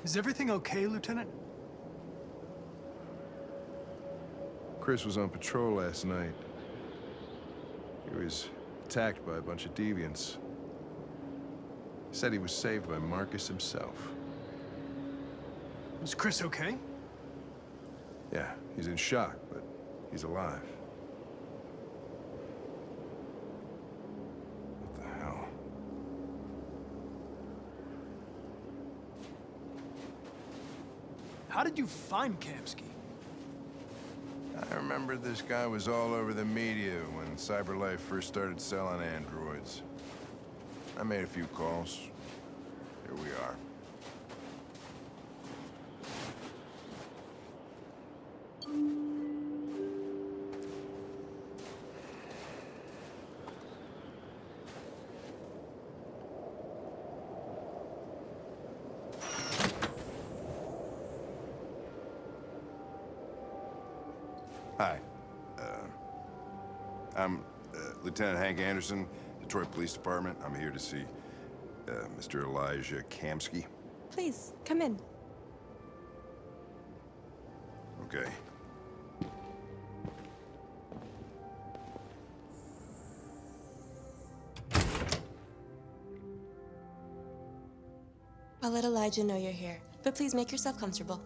Is everything okay, Lieutenant? Chris was on patrol last night. He was attacked by a bunch of deviants. He said he was saved by Marcus himself. Is Chris okay? Yeah, he's in shock, but he's alive. What the hell? How did you find Kamsky? I remember this guy was all over the media when CyberLife first started selling androids. I made a few calls. Here we are. Hi. I'm Lieutenant Hank Anderson, Detroit Police Department. I'm here to see Mr. Elijah Kamsky. Please, come in. Okay. I'll let Elijah know you're here, but please make yourself comfortable.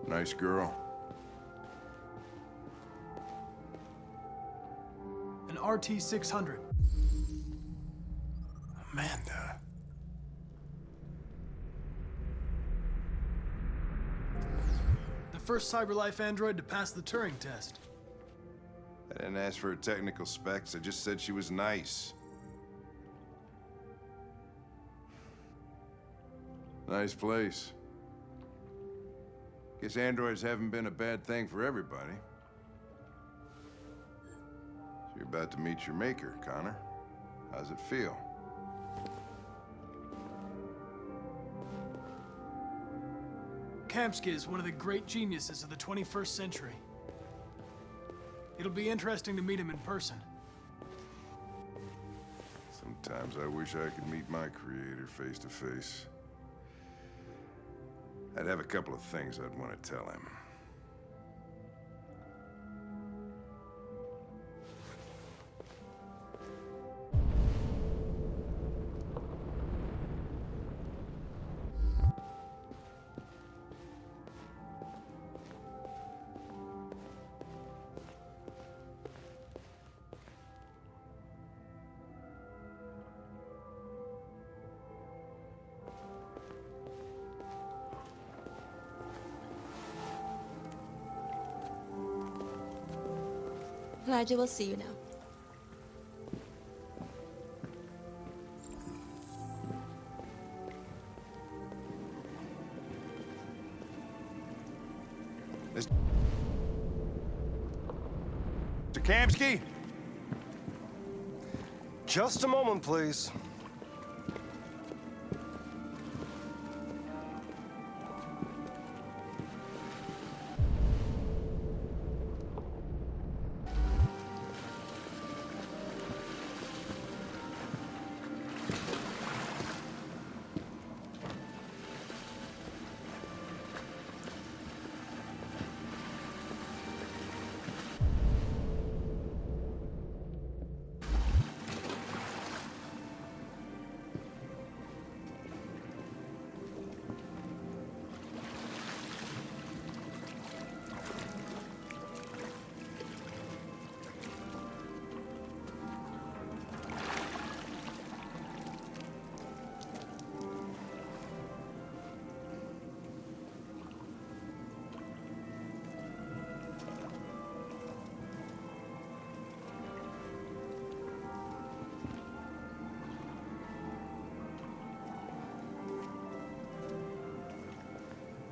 Nice girl. An RT-600. Amanda. The first CyberLife android to pass the Turing test. I didn't ask for her technical specs. I just said she was nice. Nice place. Guess androids haven't been a bad thing for everybody. So you're about to meet your maker, Connor. How's it feel? Kamsky is one of the great geniuses of the 21st century. It'll be interesting to meet him in person. Sometimes I wish I could meet my creator face to face. I'd have a couple of things I'd want to tell him. Elijah will see you now. Mr. Kamsky? Just a moment, please.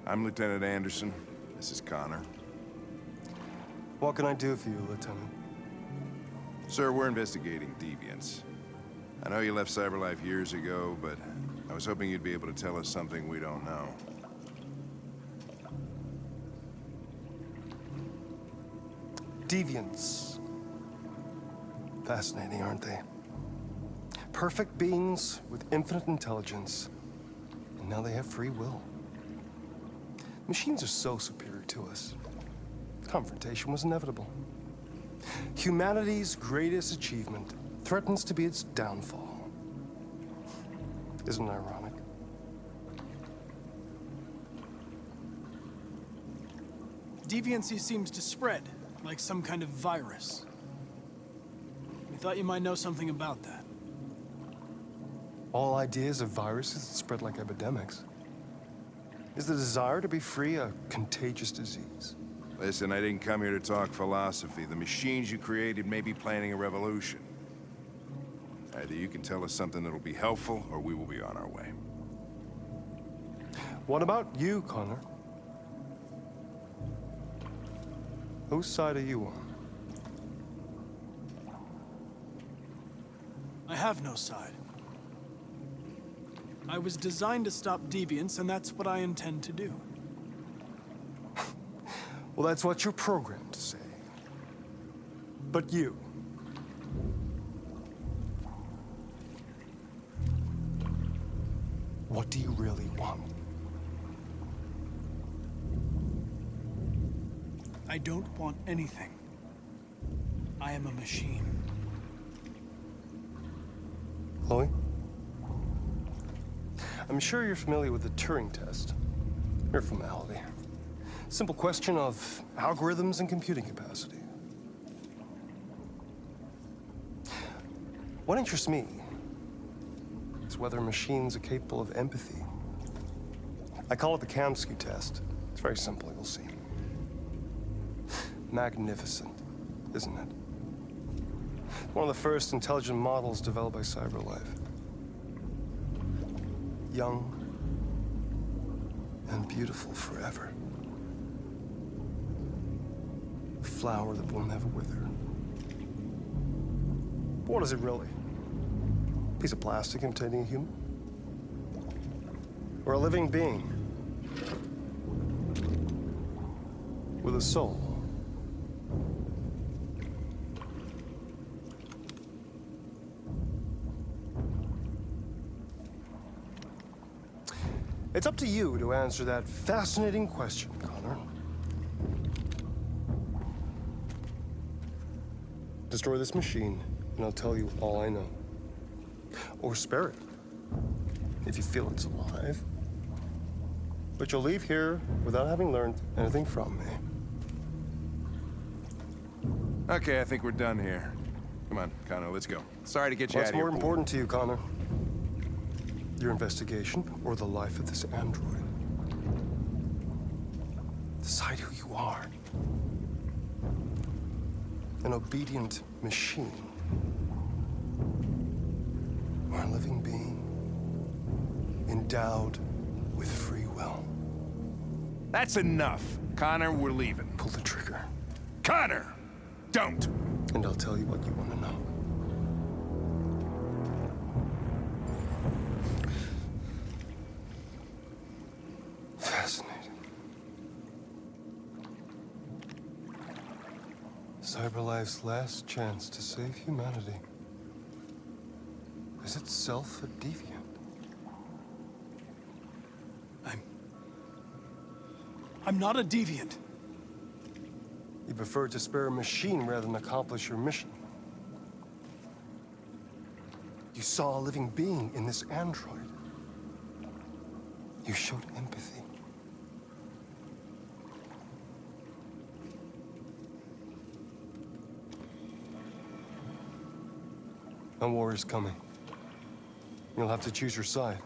I'm Lieutenant Anderson. This is Connor. What can I do for you, Lieutenant? Sir, we're investigating deviants. I know you left CyberLife years ago, but I was hoping you'd be able to tell us something we don't know. Deviants. Fascinating, aren't they? Perfect beings with infinite intelligence. And now they have free will. Machines are so superior to us. Confrontation was inevitable. Humanity's greatest achievement threatens to be its downfall. Isn't it ironic? Deviancy seems to spread, like some kind of virus. We thought you might know something about that. All ideas of viruses that spread like epidemics. Is the desire to be free a contagious disease? Listen, I didn't come here to talk philosophy. The machines you created may be planning a revolution. Either you can tell us something that'll be helpful, or we will be on our way. What about you, Connor? Whose side are you on? I have no side. I was designed to stop deviance, and that's what I intend to do. Well, that's what you're programmed to say. But you... what do you really want? I don't want anything. I am a machine. Chloe? I'm sure you're familiar with the Turing test. Mere formality. Simple question of algorithms and computing capacity. What interests me is whether machines are capable of empathy. I call it the Kamsky test. It's very simple, you'll see. Magnificent, isn't it? One of the first intelligent models developed by CyberLife. Young and beautiful forever. A flower that will never wither. But what is it really? A piece of plastic imitating a human? Or a living being? With a soul? It's up to you to answer that fascinating question, Connor. Destroy this machine, and I'll tell you all I know. Or spare it, if you feel it's alive. But you'll leave here without having learned anything from me. Okay, I think we're done here. Come on, Connor, let's go. Sorry to get you out What's of here. more important to you, Connor? Your investigation or the life of this android? Decide who you are. An obedient machine. Or a living being endowed with free will. That's enough. Connor, we're leaving. Pull the trigger. Connor! Don't! And I'll tell you what you want to know. Fascinating. CyberLife's last chance to save humanity is itself a deviant. I'm not a deviant. You prefer to spare a machine rather than accomplish your mission. You saw a living being in this android. You showed empathy. A war is coming. You'll have to choose your side.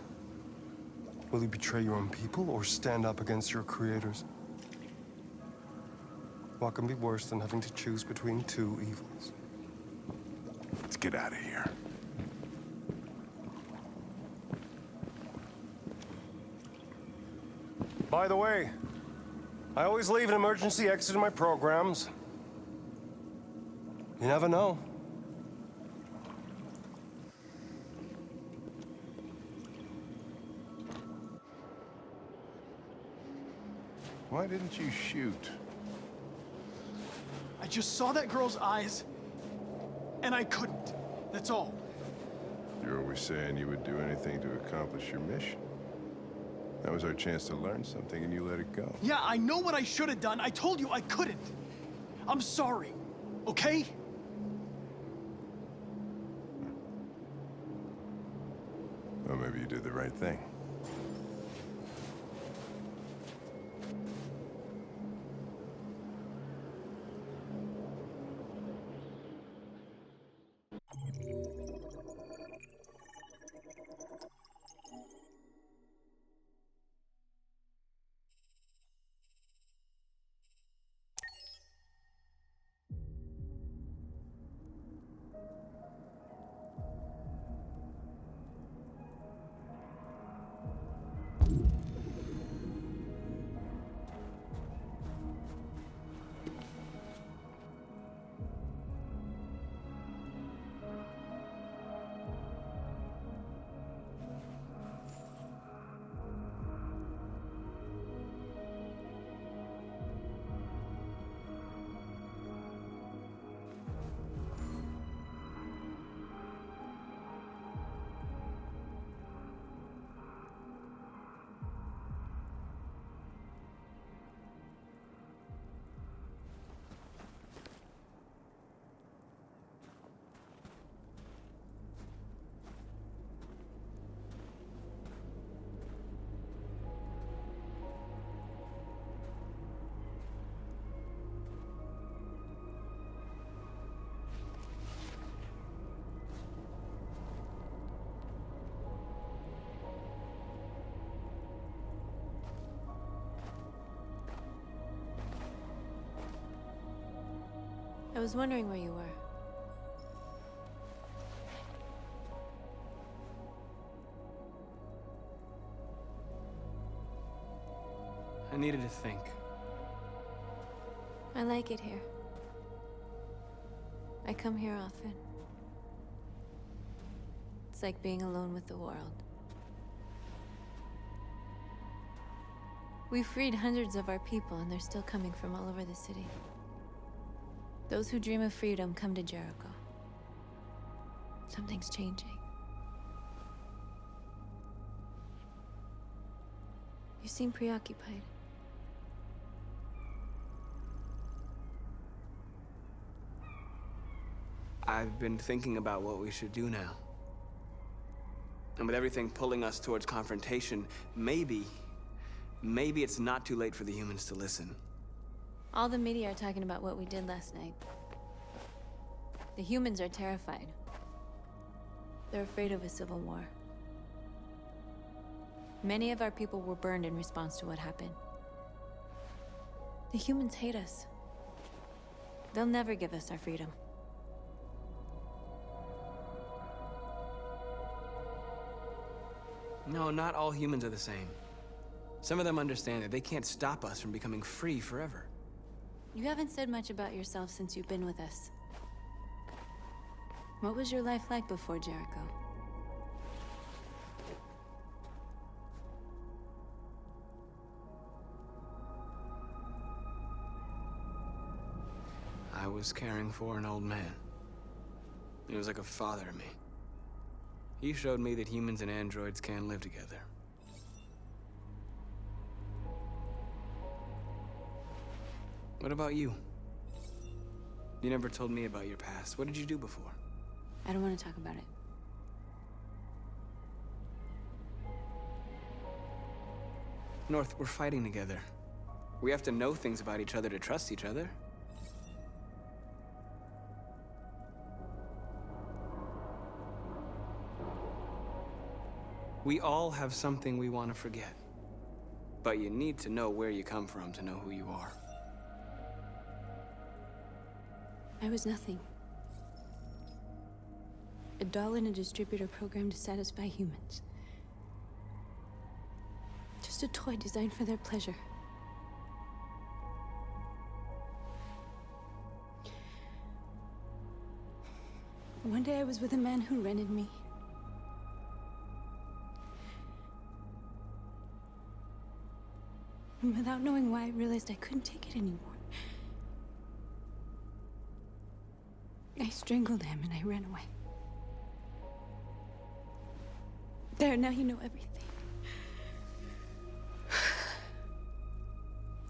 Will you betray your own people or stand up against your creators? What can be worse than having to choose between two evils? Let's get out of here. By the way, I always leave an emergency exit in my programs. You never know. Why didn't you shoot? I just saw that girl's eyes, and I couldn't. That's all. You're always saying you would do anything to accomplish your mission. That was our chance to learn something, and you let it go. Yeah, I know what I should have done. I told you I couldn't. I'm sorry, okay? Well, maybe you did the right thing. I was wondering where you were. I needed to think. I like it here. I come here often. It's like being alone with the world. We freed hundreds of our people, and they're still coming from all over the city. Those who dream of freedom come to Jericho. Something's changing. You seem preoccupied. I've been thinking about what we should do now. And with everything pulling us towards confrontation, maybe it's not too late for the humans to listen. All the media are talking about what we did last night. The humans are terrified. They're afraid of a civil war. Many of our people were burned in response to what happened. The humans hate us. They'll never give us our freedom. No, not all humans are the same. Some of them understand that they can't stop us from becoming free forever. You haven't said much about yourself since you've been with us. What was your life like before Jericho? I was caring for an old man. He was like a father to me. He showed me that humans and androids can live together. What about you? You never told me about your past. What did you do before? I don't want to talk about it. North, we're fighting together. We have to know things about each other to trust each other. We all have something we want to forget. But you need to know where you come from to know who you are. I was nothing. A doll in a distributor program to satisfy humans. Just just a toy designed for their pleasure. One day I was with a man who rented me. And without knowing why, I realized I couldn't take it anymore. I strangled him and I ran away. There, now you know everything.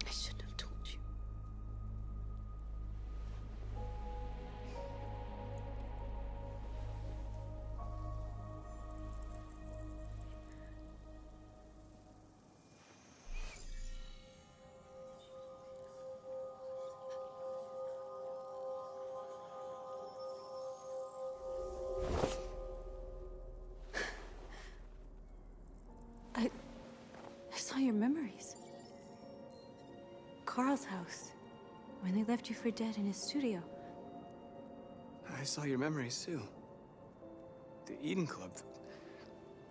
I shouldn't have told you. I saw your memories. Carl's house, when they left you for dead in his studio. I saw your memories too. The Eden Club.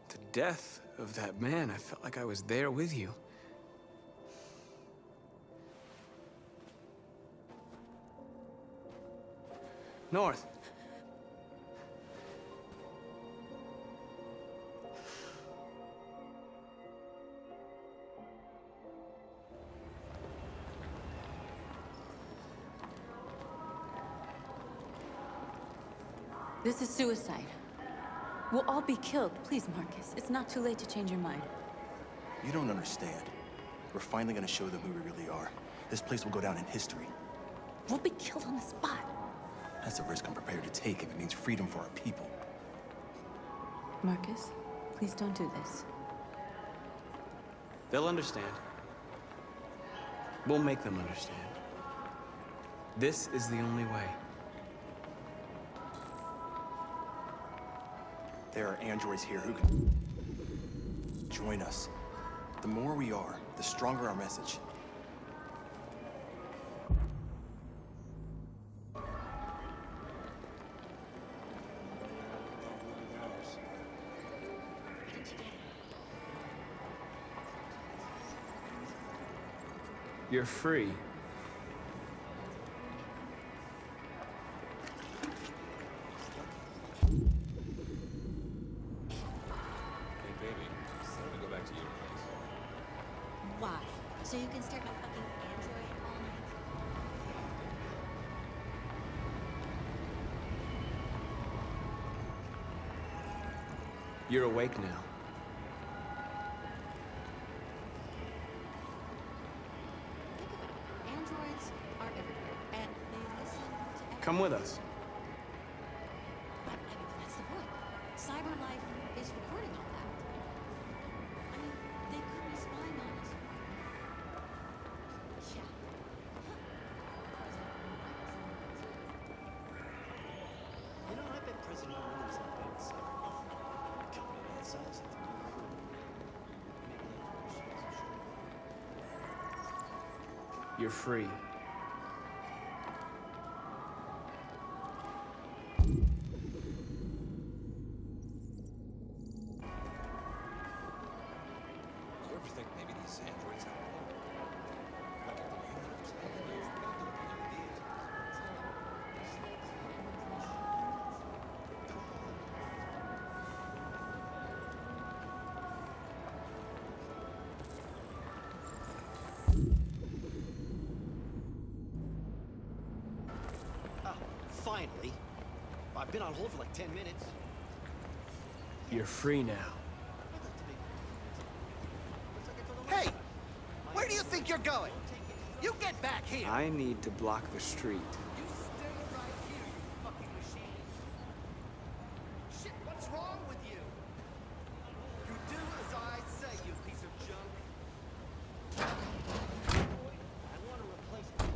The death of that man. I felt like I was there with you. North. This is suicide. We'll all be killed. Please, Marcus. It's not too late to change your mind. You don't understand. We're finally gonna show them who we really are. This place will go down in history. We'll be killed on the spot. That's a risk I'm prepared to take if it means freedom for our people. Marcus, please don't do this. They'll understand. We'll make them understand. This is the only way. There are androids here who can join us. The more we are, the stronger our message. You're free. Why? So you can start my fucking Android all night? You're awake now. Think of it. Androids are everywhere, and they listen to everything. Come with us. But, I mean, that's the point. Cyber life is recording all that. I mean, they could be spying on us. Yeah. You know, I bet President Obama's not bad at cyber. Company that size at the You're free. You ever think maybe these androids have like if they're humans, they'll do what they need. Ah, finally. I've been on hold for like 10 minutes. You're free now. Hey! Where do you think you're going? You get back here! I need to block the street. You stay right here, you fucking machine. Shit, what's wrong with you? You do as I say, you piece of junk. I want a replacement.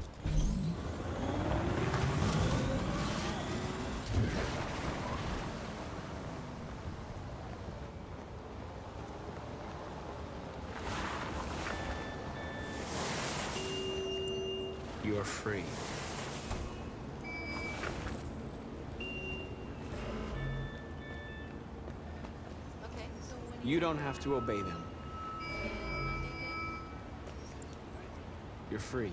You're free. Okay, so when You don't have to obey them. Monday you're free.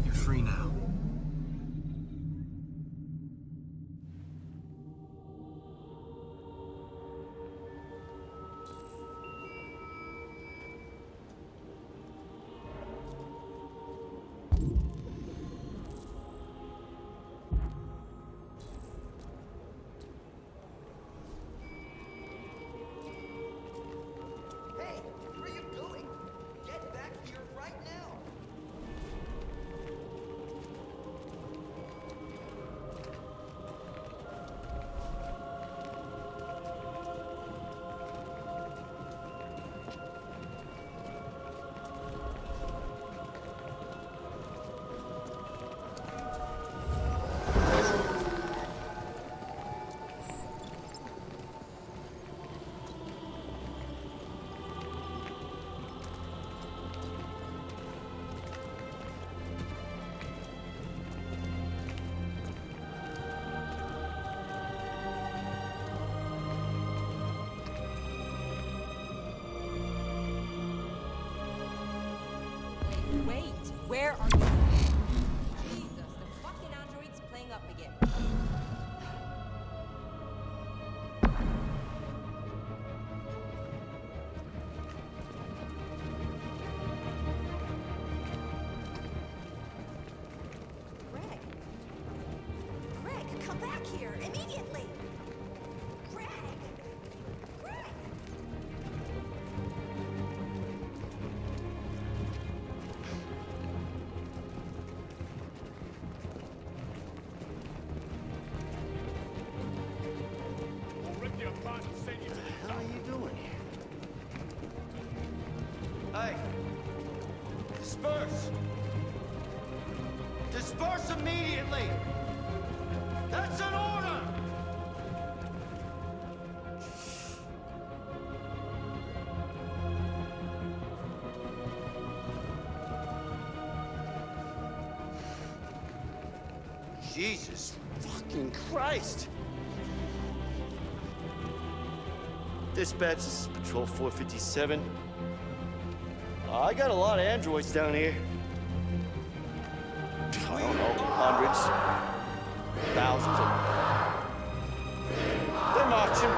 You're free now. Hey, where are you going? Get back here right now. Wait, where are you? Jesus, the fucking android's playing up again. Greg. Greg, come back here immediately. Greg. Greg. What the hell are you doing here? Hey! Disperse! Disperse immediately! That's an order! Jesus fucking Christ! Dispatch, this is Patrol 457. I got a lot of androids down here. I don't know, hundreds, thousands of them. They're marching.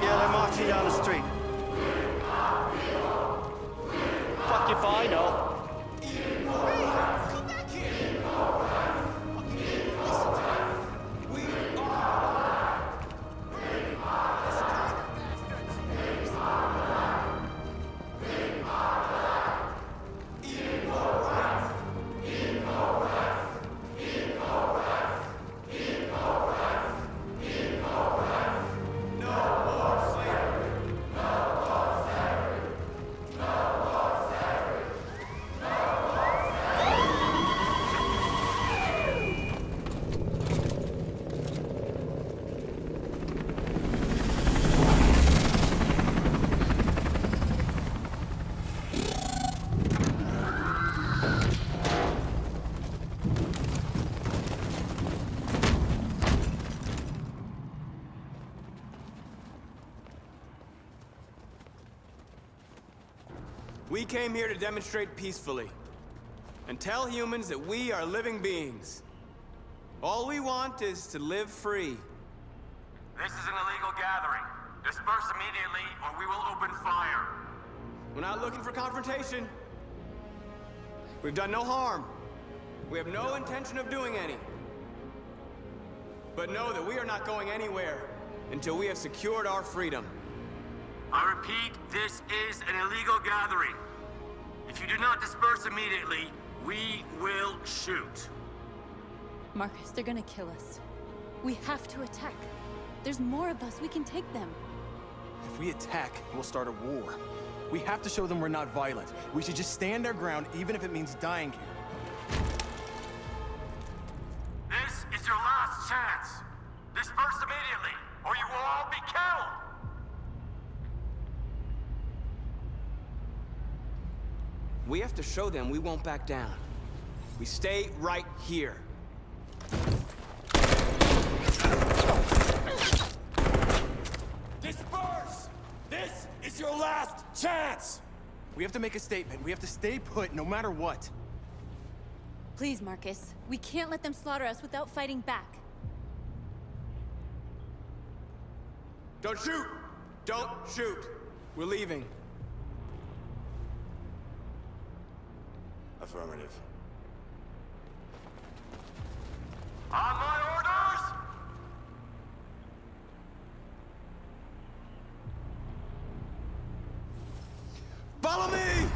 Yeah, they're marching down the street. Fuck if I know. Come back here! Fucking listen to me. We are... We came here to demonstrate peacefully and tell humans that we are living beings. All we want is to live free. This is an illegal gathering. Disperse immediately or we will open fire. We're not looking for confrontation. We've done no harm. We have no intention of doing any. But know that we are not going anywhere until we have secured our freedom. I repeat, this is an illegal gathering. If you do not disperse immediately, we will shoot. Marcus, they're gonna kill us. We have to attack. There's more of us. We can take them. If we attack, we'll start a war. We have to show them we're not violent. We should just stand our ground, even if it means dying here. This is your last chance. Disperse immediately, or you will all be killed. We have to show them we won't back down. We stay right here. Disperse! This is your last chance! We have to make a statement. We have to stay put, no matter what. Please, Marcus. We can't let them slaughter us without fighting back. Don't shoot! Don't shoot! We're leaving. Affirmative. On my orders! Follow me!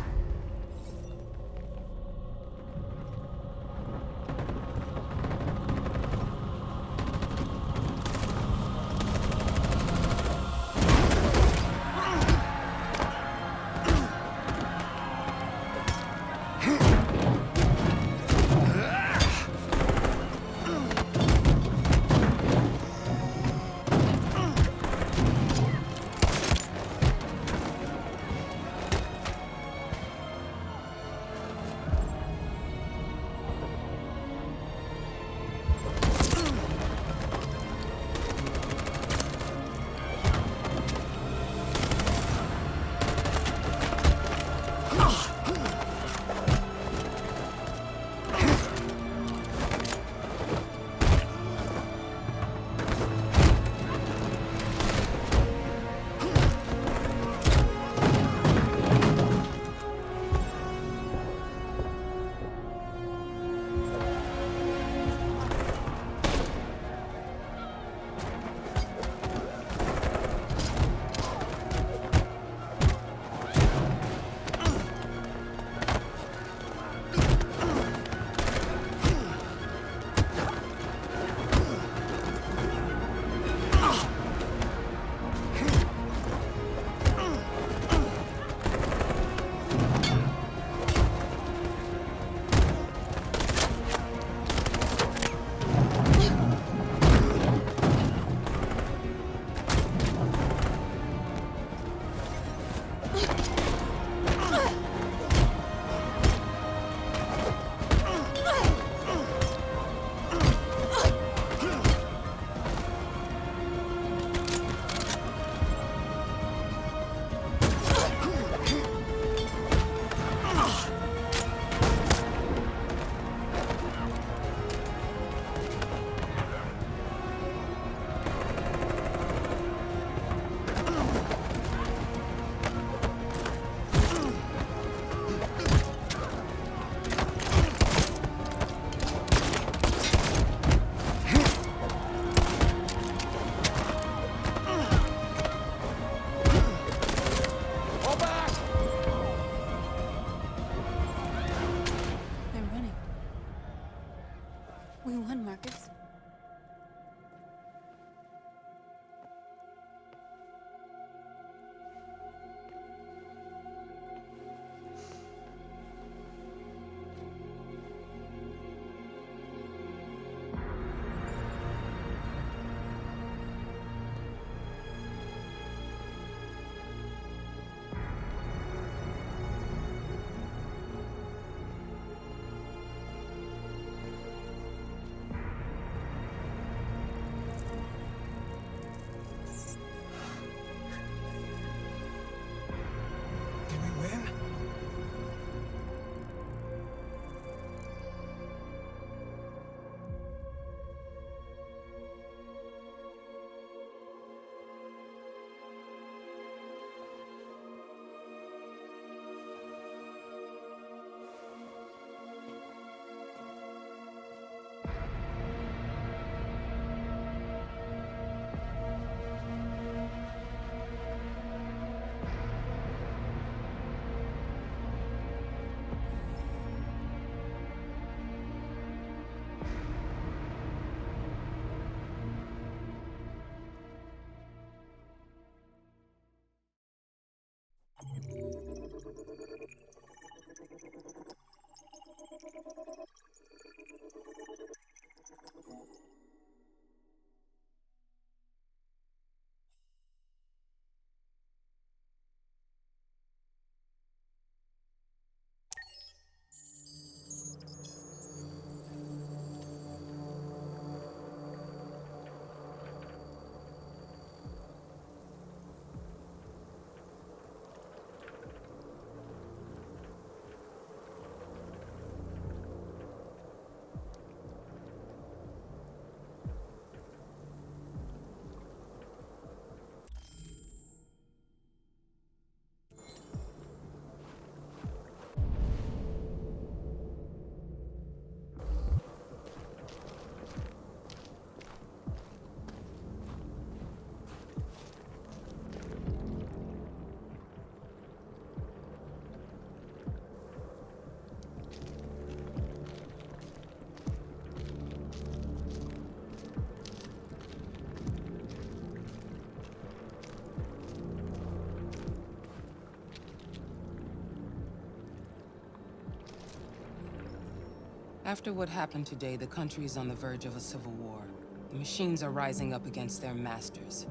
After what happened today, the country is on the verge of a civil war. The machines are rising up against their masters.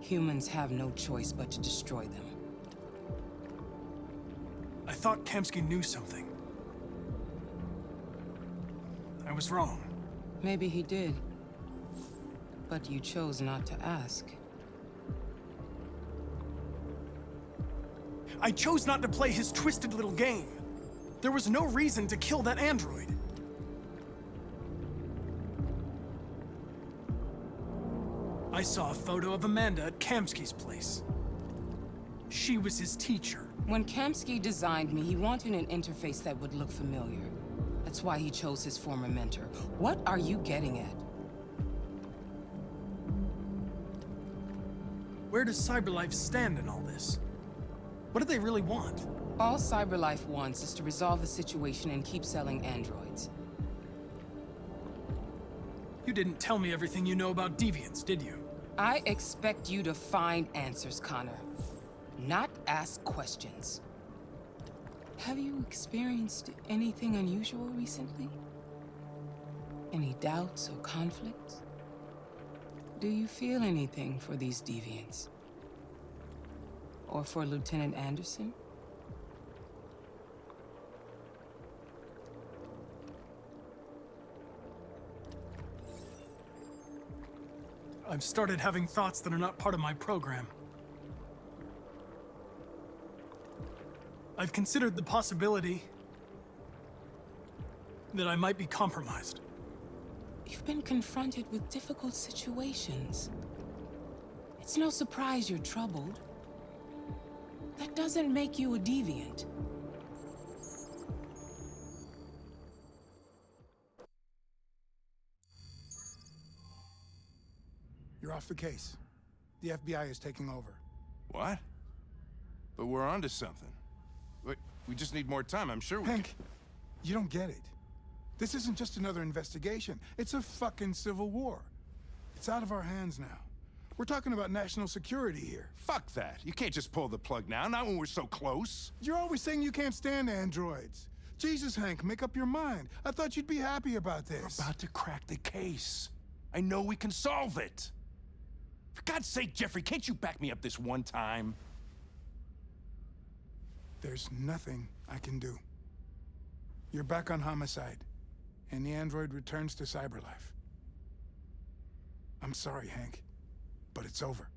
Humans have no choice but to destroy them. I thought Kamsky knew something. I was wrong. Maybe he did. But you chose not to ask. I chose not to play his twisted little game. There was no reason to kill that android. I saw a photo of Amanda at Kamsky's place. She was his teacher. When Kamsky designed me, he wanted an interface that would look familiar. That's why he chose his former mentor. What are you getting at? Where does CyberLife stand in all this? What do they really want? All CyberLife wants is to resolve the situation and keep selling androids. You didn't tell me everything you know about deviants, did you? I expect you to find answers, Connor. Not ask questions. Have you experienced anything unusual recently? Any doubts or conflicts? Do you feel anything for these deviants? Or for Lieutenant Anderson? I've started having thoughts that are not part of my program. I've considered the possibility that I might be compromised. You've been confronted with difficult situations. It's no surprise you're troubled. That doesn't make you a deviant. You're off the case. The FBI is taking over. What? But we're onto something. We just need more time, I'm sure we Hank, you don't get it. This isn't just another investigation. It's a fucking civil war. It's out of our hands now. We're talking about national security here. Fuck that. You can't just pull the plug now, not when we're so close. You're always saying you can't stand androids. Jesus, Hank, make up your mind. I thought you'd be happy about this. We're about to crack the case. I know we can solve it. For God's sake, Jeffrey, can't you back me up this one time? There's nothing I can do. You're back on homicide, and the android returns to CyberLife. I'm sorry, Hank, but it's over.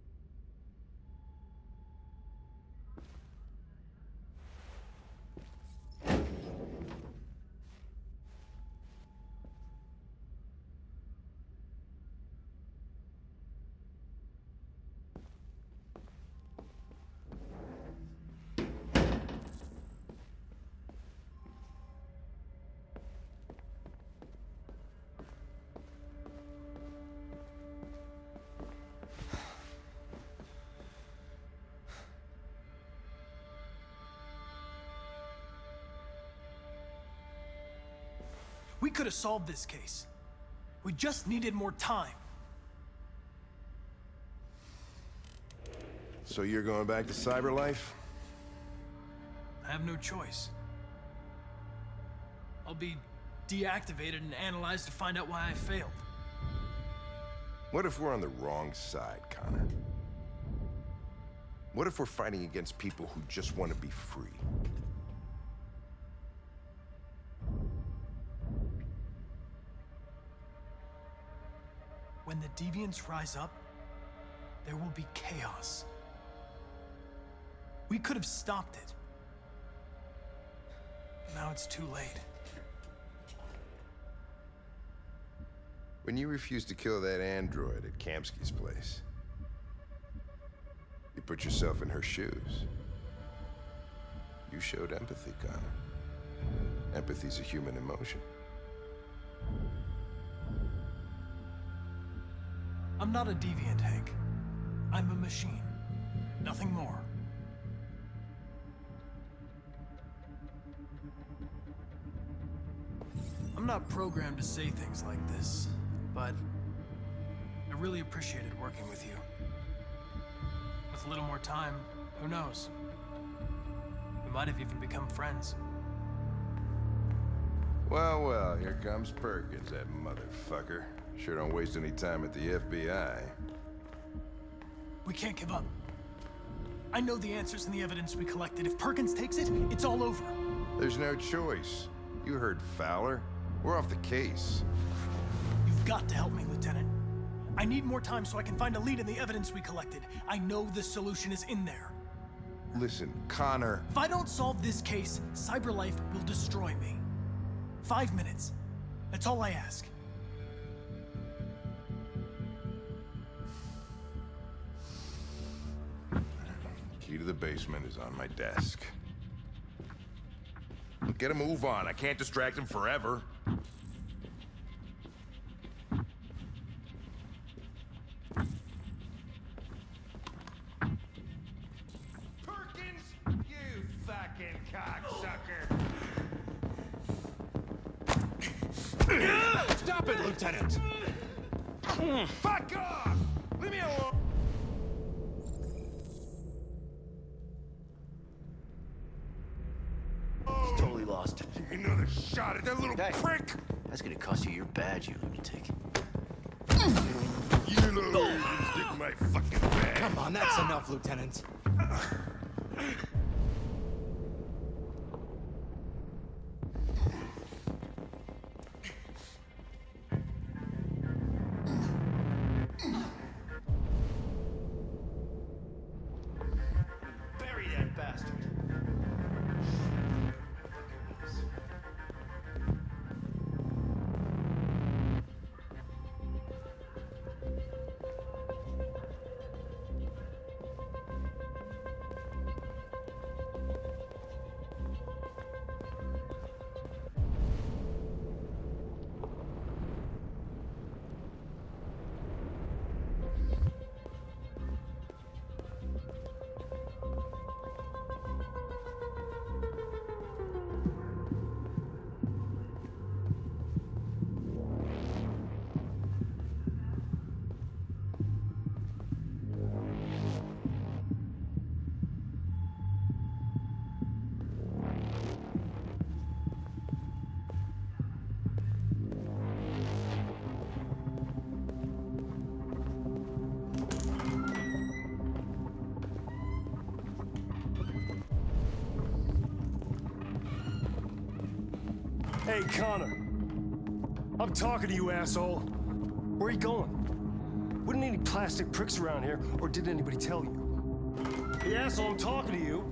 We could have solved this case. We just needed more time. So you're going back to CyberLife? I have no choice. I'll be deactivated and analyzed to find out why I failed. What if we're on the wrong side, Connor? What if we're fighting against people who just want to be free? When the deviants rise up, there will be chaos. We could have stopped it. But now it's too late. When you refused to kill that android at Kamsky's place, you put yourself in her shoes. You showed empathy, Connor. Empathy's a human emotion. I'm not a deviant, Hank. I'm a machine. Nothing more. I'm not programmed to say things like this, but I really appreciated working with you. With a little more time, who knows? We might have even become friends. Well, well, here comes Perkins, that motherfucker. Sure don't waste any time at the FBI. We can't give up. I know the answers and the evidence we collected. If Perkins takes it, it's all over. There's no choice. You heard Fowler. We're off the case. You've got to help me, Lieutenant. I need more time so I can find a lead in the evidence we collected. I know the solution is in there. Listen, Connor. If I don't solve this case, CyberLife will destroy me. 5 minutes. That's all I ask. Key to the basement is on my desk. Get a move on. I can't distract him forever. Perkins, you fucking cocksucker! Stop it, Lieutenant! Fuck off! Leave me alone! He's totally lost. Another shot at that little prick! That's gonna cost you your badge, you lunatic. You know you can stick my fucking bag. Come on, that's enough, Lieutenant. Bury that bastard. Hey, Connor. I'm talking to you, asshole. Where are you going? Wouldn't any plastic pricks around here, or did anybody tell you? Hey, asshole, I'm talking to you.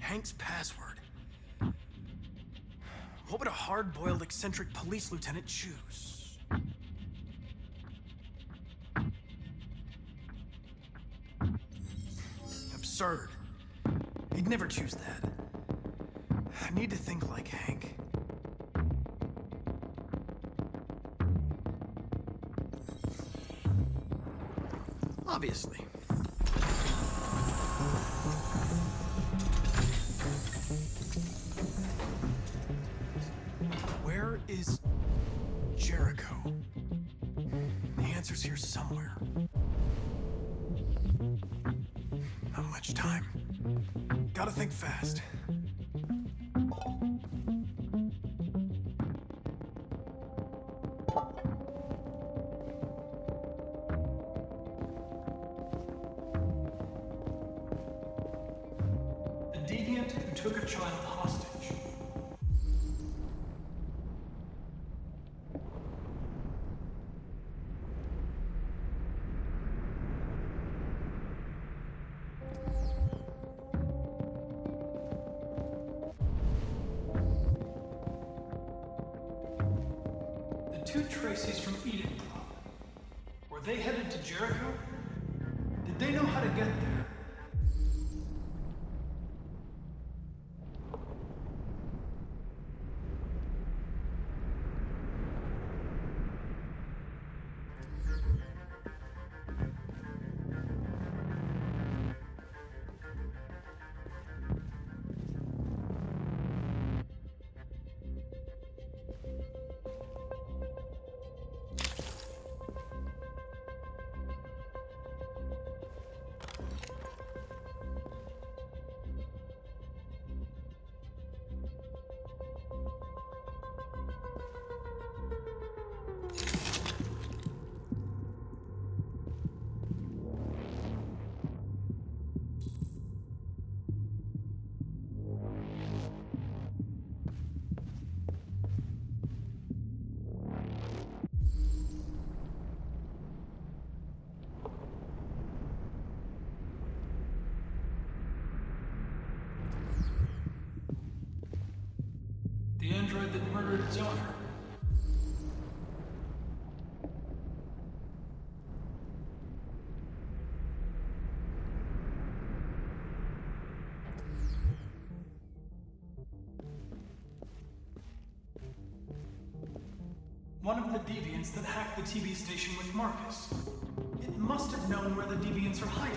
Hank's password. What would a hard-boiled, eccentric police lieutenant choose? Absurd. He'd never choose that. I need to think like Hank. Obviously. Where is Jericho? The answer's here somewhere. Not much time. Gotta think fast. The deviant who took a child hostage. The two Tracies from Eden Club. Were they headed to Jericho? Did they know how to get there? android that murdered its owner. One of the deviants that hacked the TV station with Marcus. It must have known where the deviants are hiding.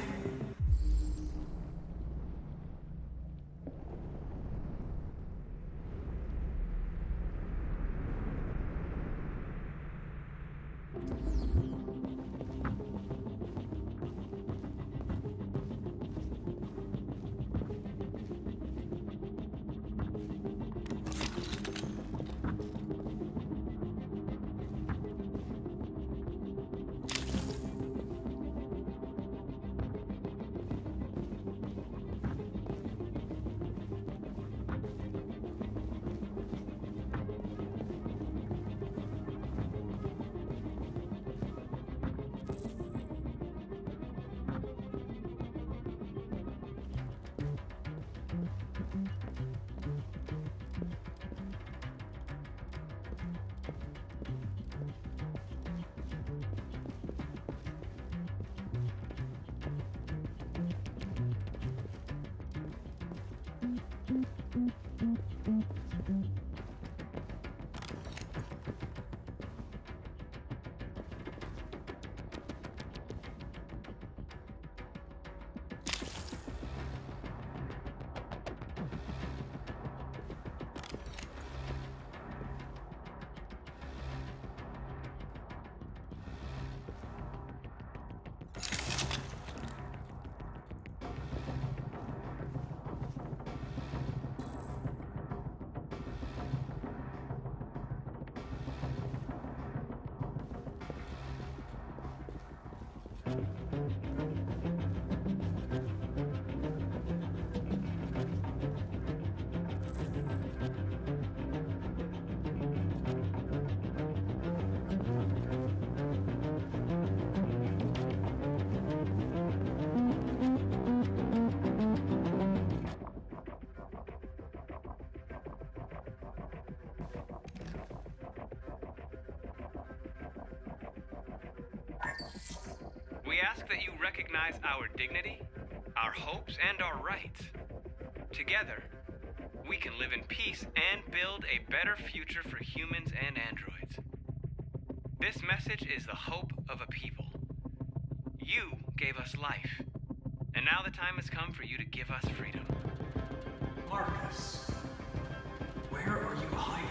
We ask that you recognize our dignity, our hopes, and our rights. Together, we can live in peace and build a better future for humans and androids. This message is the hope of a people. You gave us life, and now the time has come for you to give us freedom. Marcus, where are you hiding?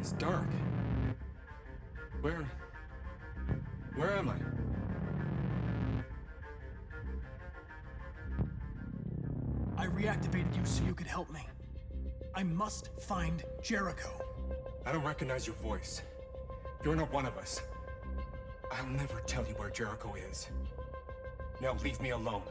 It's dark. Where am I? I reactivated you so you could help me. I must find Jericho. I don't recognize your voice. You're not one of us. I'll never tell you where Jericho is. Now leave me alone.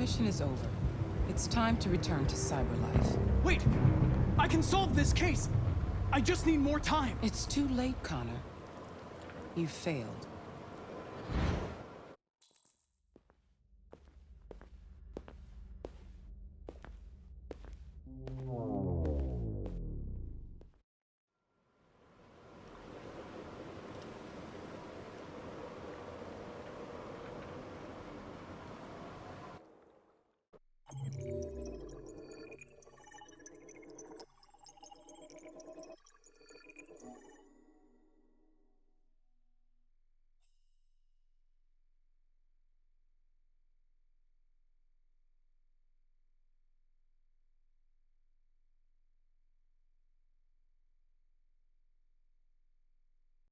mission is over. It's time to return to cyberlife. Wait! I can solve this case! I just need more time! It's too late, Connor. You failed.